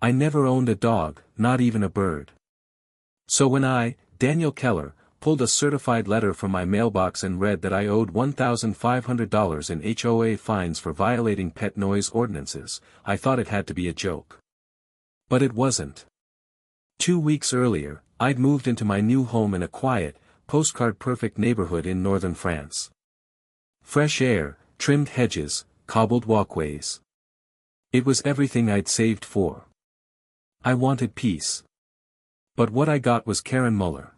I never owned a dog, not even a bird. So when I, Daniel Keller, pulled a certified letter from my mailbox and read that I owed $1,500 in HOA fines for violating pet noise ordinances, I thought it had to be a joke. But it wasn't. 2 weeks earlier, I'd moved into my new home in a quiet, postcard-perfect neighborhood in northern France. Fresh air, trimmed hedges, cobbled walkways. It was everything I'd saved for. I wanted peace. But what I got was Karen Müller.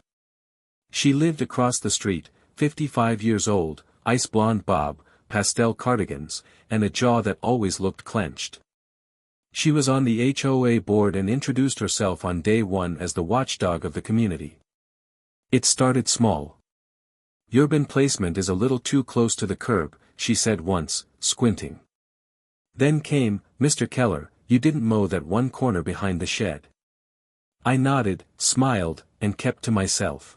She lived across the street, 55 years old, ice blonde bob, pastel cardigans, and a jaw that always looked clenched. She was on the HOA board and introduced herself on day one as the watchdog of the community. It started small. "Your bin placement is a little too close to the curb," she said once, squinting. Then came, "Mr. Keller, you didn't mow that one corner behind the shed." I nodded, smiled, and kept to myself.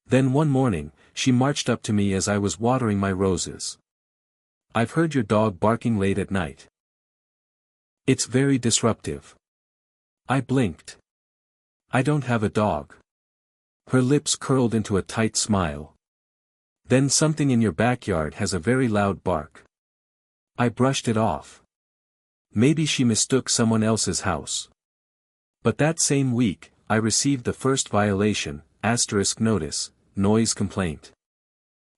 Then one morning, she marched up to me as I was watering my roses. "I've heard your dog barking late at night. It's very disruptive." I blinked. "I don't have a dog." Her lips curled into a tight smile. "Then something in your backyard has a very loud bark." I brushed it off. Maybe she mistook someone else's house. But that same week, I received the first violation, notice, noise complaint.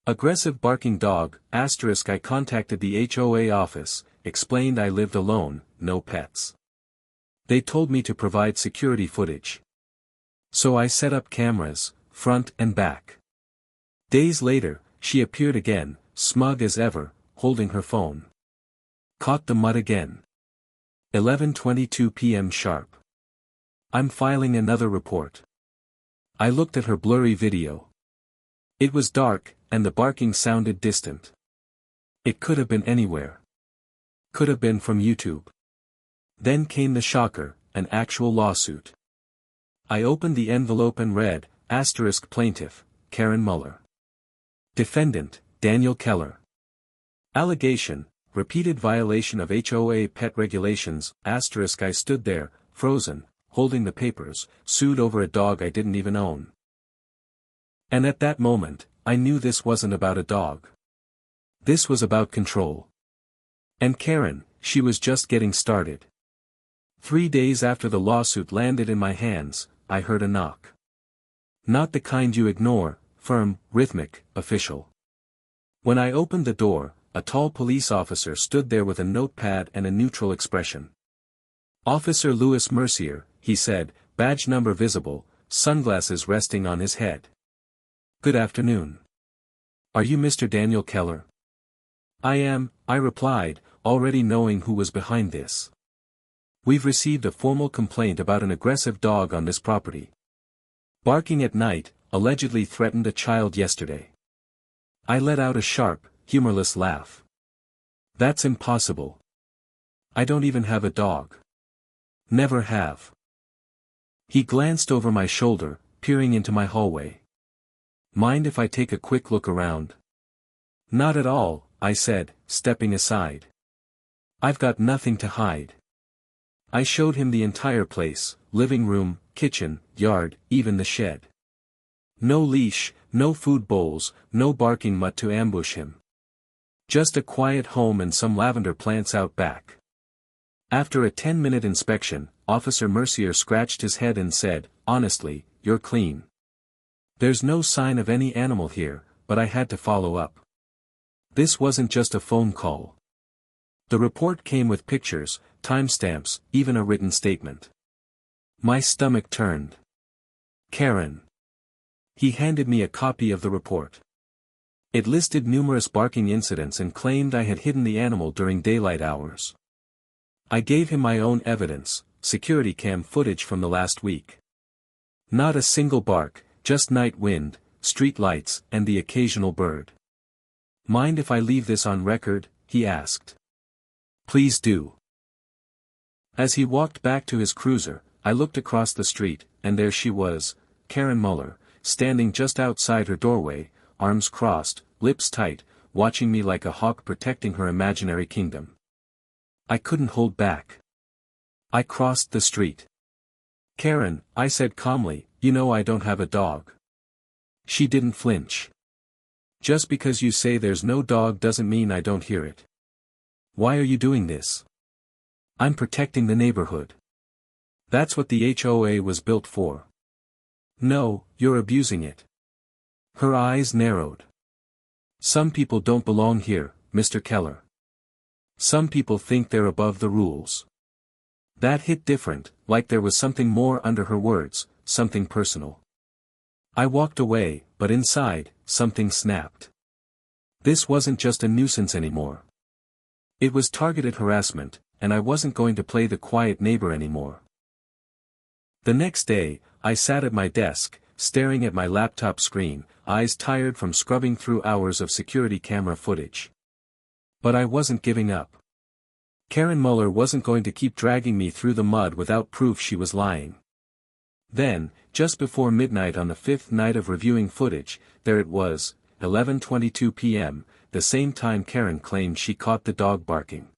Aggressive barking dog, I contacted the HOA office, explained I lived alone, no pets. They told me to provide security footage. So I set up cameras, front and back. Days later, she appeared again, smug as ever, holding her phone. Caught the mud again. 11:22 p.m. sharp. I'm filing another report. I looked at her blurry video. It was dark, and the barking sounded distant. It could have been anywhere. Could have been from YouTube. Then came the shocker, an actual lawsuit. I opened the envelope and read, plaintiff, Karen Müller. Defendant, Daniel Keller. Allegation, repeated violation of HOA pet regulations, I stood there, frozen, holding the papers, sued over a dog I didn't even own. And at that moment, I knew this wasn't about a dog. This was about control. And Karen, she was just getting started. 3 days after the lawsuit landed in my hands, I heard a knock. Not the kind you ignore, firm, rhythmic, official. When I opened the door, a tall police officer stood there with a notepad and a neutral expression. "Officer Louis Mercier," he said, badge number visible, sunglasses resting on his head. "Good afternoon. Are you Mr. Daniel Keller?" "I am," I replied, already knowing who was behind this. "We've received a formal complaint about an aggressive dog on this property. Barking at night, allegedly threatened a child yesterday." I let out a sharp, humorless laugh. "That's impossible. I don't even have a dog. Never have." He glanced over my shoulder, peering into my hallway. "Mind if I take a quick look around?" "Not at all," I said, stepping aside. "I've got nothing to hide." I showed him the entire place, living room, kitchen, yard, even the shed. No leash, no food bowls, no barking mutt to ambush him. Just a quiet home and some lavender plants out back. After a 10-minute inspection, Officer Mercier scratched his head and said, "Honestly, you're clean. There's no sign of any animal here," but I had to follow up. This wasn't just a phone call. The report came with pictures, timestamps, even a written statement. My stomach turned. "Karen." He handed me a copy of the report. It listed numerous barking incidents and claimed I had hidden the animal during daylight hours. I gave him my own evidence, security cam footage from the last week. Not a single bark, just night wind, street lights, and the occasional bird. "Mind if I leave this on record?" he asked. "Please do." As he walked back to his cruiser, I looked across the street, and there she was, Karen Müller, standing just outside her doorway, arms crossed, lips tight, watching me like a hawk protecting her imaginary kingdom. I couldn't hold back. I crossed the street. "Karen," I said calmly, "you know I don't have a dog." She didn't flinch. "Just because you say there's no dog doesn't mean I don't hear it. Why are you doing this?" "I'm protecting the neighborhood. That's what the HOA was built for." "No, you're abusing it." Her eyes narrowed. "Some people don't belong here, Mr. Keller. Some people think they're above the rules." That hit different, like there was something more under her words, something personal. I walked away, but inside, something snapped. This wasn't just a nuisance anymore. It was targeted harassment, and I wasn't going to play the quiet neighbor anymore. The next day, I sat at my desk, staring at my laptop screen, eyes tired from scrubbing through hours of security camera footage. But I wasn't giving up. Karen Müller wasn't going to keep dragging me through the mud without proof she was lying. Then, just before midnight on the fifth night of reviewing footage, there it was, 11:22 p.m., the same time Karen claimed she caught the dog barking.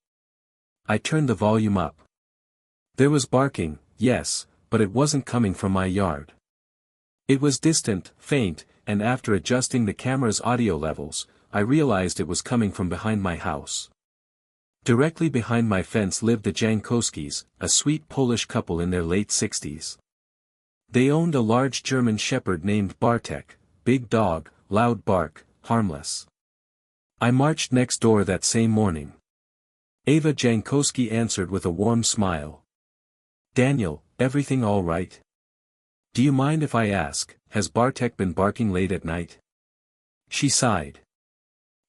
I turned the volume up. There was barking, yes, but it wasn't coming from my yard. It was distant, faint, and after adjusting the camera's audio levels, I realized it was coming from behind my house. Directly behind my fence lived the Jankowskis, a sweet Polish couple in their late 60s. They owned a large German shepherd named Bartek, big dog, loud bark, harmless. I marched next door that same morning. Eva Jankowski answered with a warm smile. "Daniel, everything all right? Do you mind if I ask, has Bartek been barking late at night?" She sighed.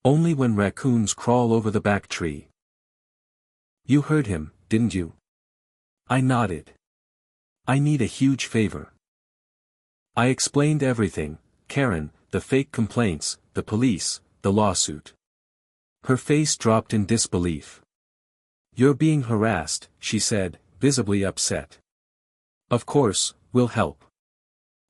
"Only when raccoons crawl over the back tree." "You heard him, didn't you?" I nodded. "I need a huge favor." I explained everything, Karen, the fake complaints, the police, the lawsuit. Her face dropped in disbelief. "You're being harassed," she said, visibly upset. "Of course, we'll help."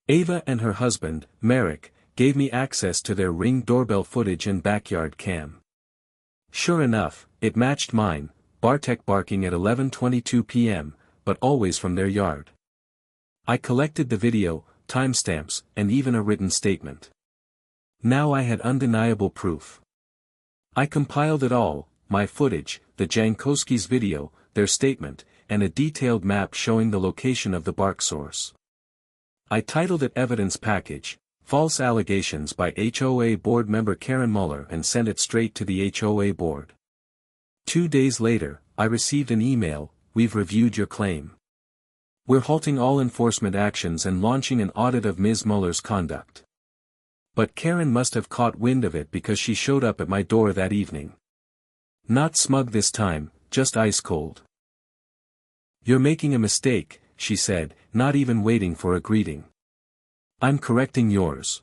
Ava and her husband, Merrick, gave me access to their Ring doorbell footage and backyard cam. Sure enough, it matched mine, Bartek barking at 11:22 p.m., but always from their yard. I collected the video, timestamps, and even a written statement. Now I had undeniable proof. I compiled it all, my footage, the Jankowskis' video, their statement, and a detailed map showing the location of the bark source. I titled it Evidence Package, False Allegations by HOA Board Member Karen Müller, and sent it straight to the HOA Board. 2 days later, I received an email, "We've reviewed your claim. We're halting all enforcement actions and launching an audit of Ms. Muller's conduct." But Karen must have caught wind of it because she showed up at my door that evening. Not smug this time, just ice cold. "You're making a mistake," she said, not even waiting for a greeting. "I'm correcting yours."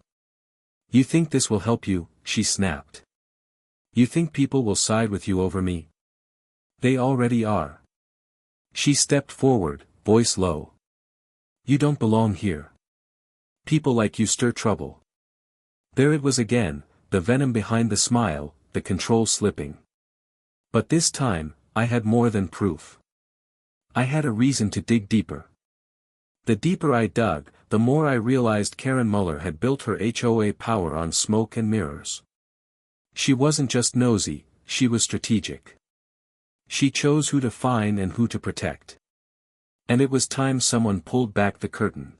"You think this will help you?" she snapped. "You think people will side with you over me? They already are." She stepped forward, voice low. "You don't belong here. People like you stir trouble." There it was again, the venom behind the smile, the control slipping. But this time, I had more than proof. I had a reason to dig deeper. The deeper I dug, the more I realized Karen Müller had built her HOA power on smoke and mirrors. She wasn't just nosy, she was strategic. She chose who to fine and who to protect. And it was time someone pulled back the curtain.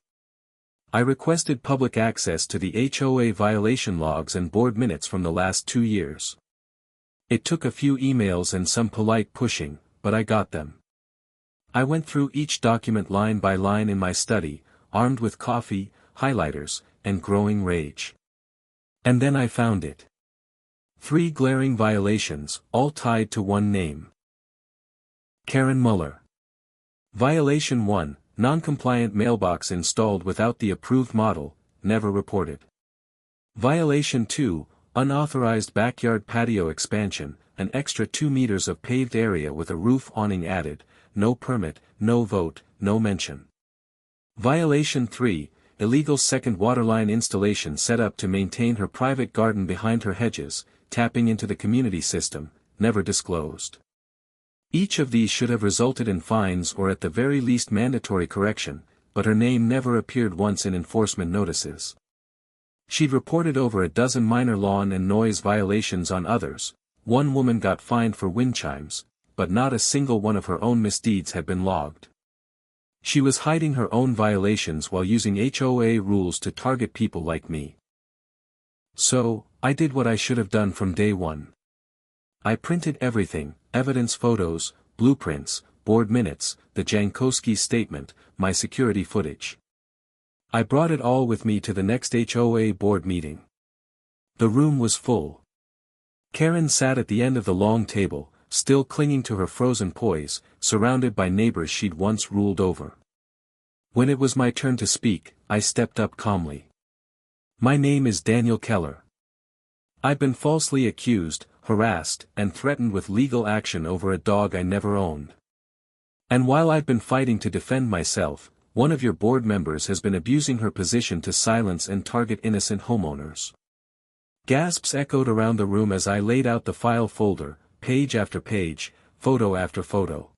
I requested public access to the HOA violation logs and board minutes from the last 2 years. It took a few emails and some polite pushing, but I got them. I went through each document line by line in my study, armed with coffee, highlighters, and growing rage. And then I found it. 3 glaring violations, all tied to one name. Karen Müller. Violation 1, non-compliant mailbox installed without the approved model, never reported. Violation 2, unauthorized backyard patio expansion, an extra 2 meters of paved area with a roof awning added, no permit, no vote, no mention. Violation 3, illegal second waterline installation set up to maintain her private garden behind her hedges, tapping into the community system, never disclosed. Each of these should have resulted in fines or at the very least mandatory correction, but her name never appeared once in enforcement notices. She'd reported over a dozen minor lawn and noise violations on others. One woman got fined for wind chimes, but not a single one of her own misdeeds had been logged. She was hiding her own violations while using HOA rules to target people like me. So, I did what I should have done from day one. I printed everything: evidence photos, blueprints, board minutes, the Jankowski statement, my security footage. I brought it all with me to the next HOA board meeting. The room was full. Karen sat at the end of the long table, still clinging to her frozen poise, surrounded by neighbors she'd once ruled over. When it was my turn to speak, I stepped up calmly. My name is Daniel Keller. I've been falsely accused, harassed, and threatened with legal action over a dog I never owned. And while I've been fighting to defend myself, one of your board members has been abusing her position to silence and target innocent homeowners. Gasps echoed around the room as I laid out the file folder, page after page, photo after photo.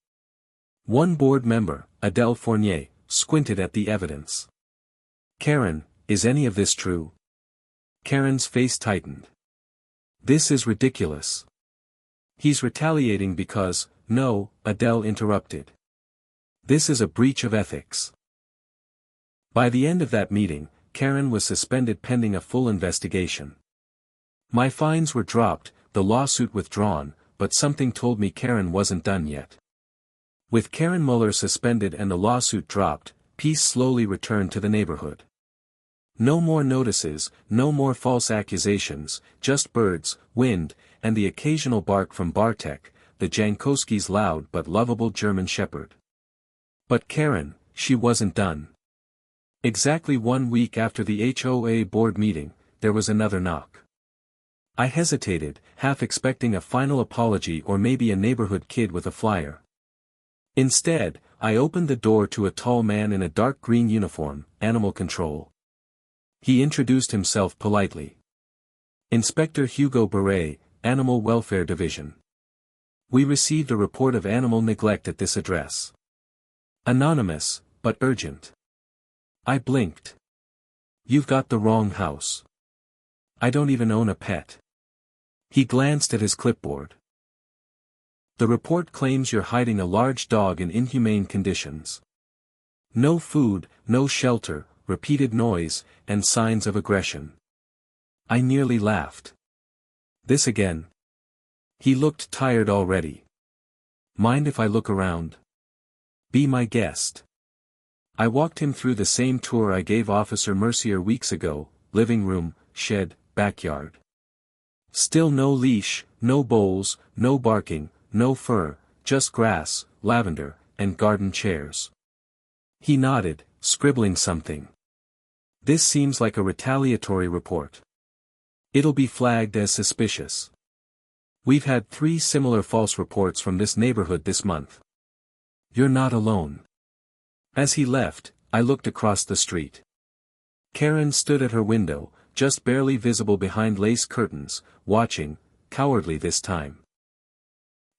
One board member, Adele Fournier, squinted at the evidence. Karen, is any of this true? Karen's face tightened. This is ridiculous. He's retaliating because, no, Adele interrupted. This is a breach of ethics. By the end of that meeting, Karen was suspended pending a full investigation. My fines were dropped, the lawsuit withdrawn, but something told me Karen wasn't done yet. With Karen Müller suspended and the lawsuit dropped, peace slowly returned to the neighborhood. No more notices, no more false accusations, just birds, wind, and the occasional bark from Bartek, the Jankowski's loud but lovable German shepherd. But Karen, she wasn't done. Exactly 1 week after the HOA board meeting, there was another knock. I hesitated, half expecting a final apology or maybe a neighborhood kid with a flyer. Instead, I opened the door to a tall man in a dark green uniform, animal control. He introduced himself politely. Inspector Hugo Beret, Animal Welfare Division. We received a report of animal neglect at this address. Anonymous, but urgent. I blinked. You've got the wrong house. I don't even own a pet. He glanced at his clipboard. The report claims you're hiding a large dog in inhumane conditions. No food, no shelter, repeated noise, and signs of aggression. I nearly laughed. This again? He looked tired already. Mind if I look around? Be my guest. I walked him through the same tour I gave Officer Mercier weeks ago: living room, shed, backyard. Still no leash, no bowls, no barking, no fur, just grass, lavender, and garden chairs. He nodded, scribbling something. This seems like a retaliatory report. It'll be flagged as suspicious. We've had 3 similar false reports from this neighborhood this month. You're not alone. As he left, I looked across the street. Karen stood at her window, just barely visible behind lace curtains, watching, cowardly this time.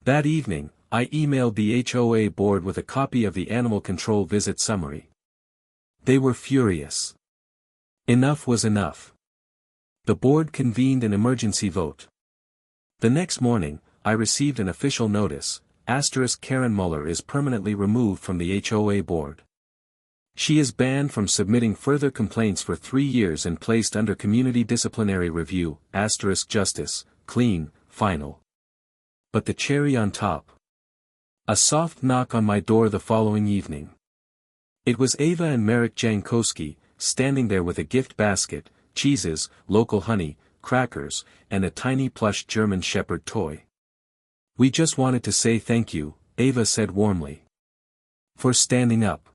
That evening, I emailed the HOA board with a copy of the animal control visit summary. They were furious. Enough was enough. The board convened an emergency vote. The next morning, I received an official notice: Karen Müller is permanently removed from the HOA board. She is banned from submitting further complaints for 3 years and placed under community disciplinary review, justice, clean, final. But the cherry on top. A soft knock on my door the following evening. It was Ava and Marek Jankowski, standing there with a gift basket, cheeses, local honey, crackers, and a tiny plush German shepherd toy. We just wanted to say thank you, Ava said warmly. For standing up.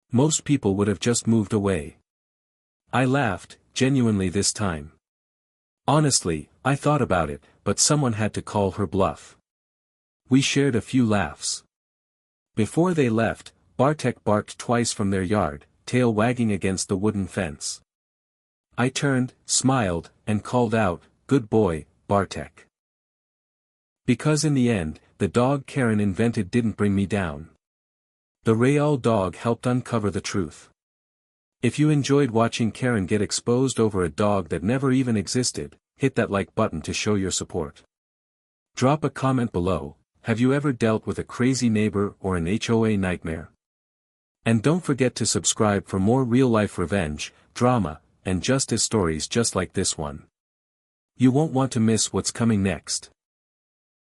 Most people would have just moved away. I laughed, genuinely this time. Honestly, I thought about it, but someone had to call her bluff. We shared a few laughs. Before they left, Bartek barked twice from their yard, tail wagging against the wooden fence. I turned, smiled, and called out, "Good boy, Bartek." Because in the end, the dog Karen invented didn't bring me down. The real dog helped uncover the truth. If you enjoyed watching Karen get exposed over a dog that never even existed, hit that like button to show your support. Drop a comment below. Have you ever dealt with a crazy neighbor or an HOA nightmare? And don't forget to subscribe for more real-life revenge, drama, and justice stories just like this one. You won't want to miss what's coming next.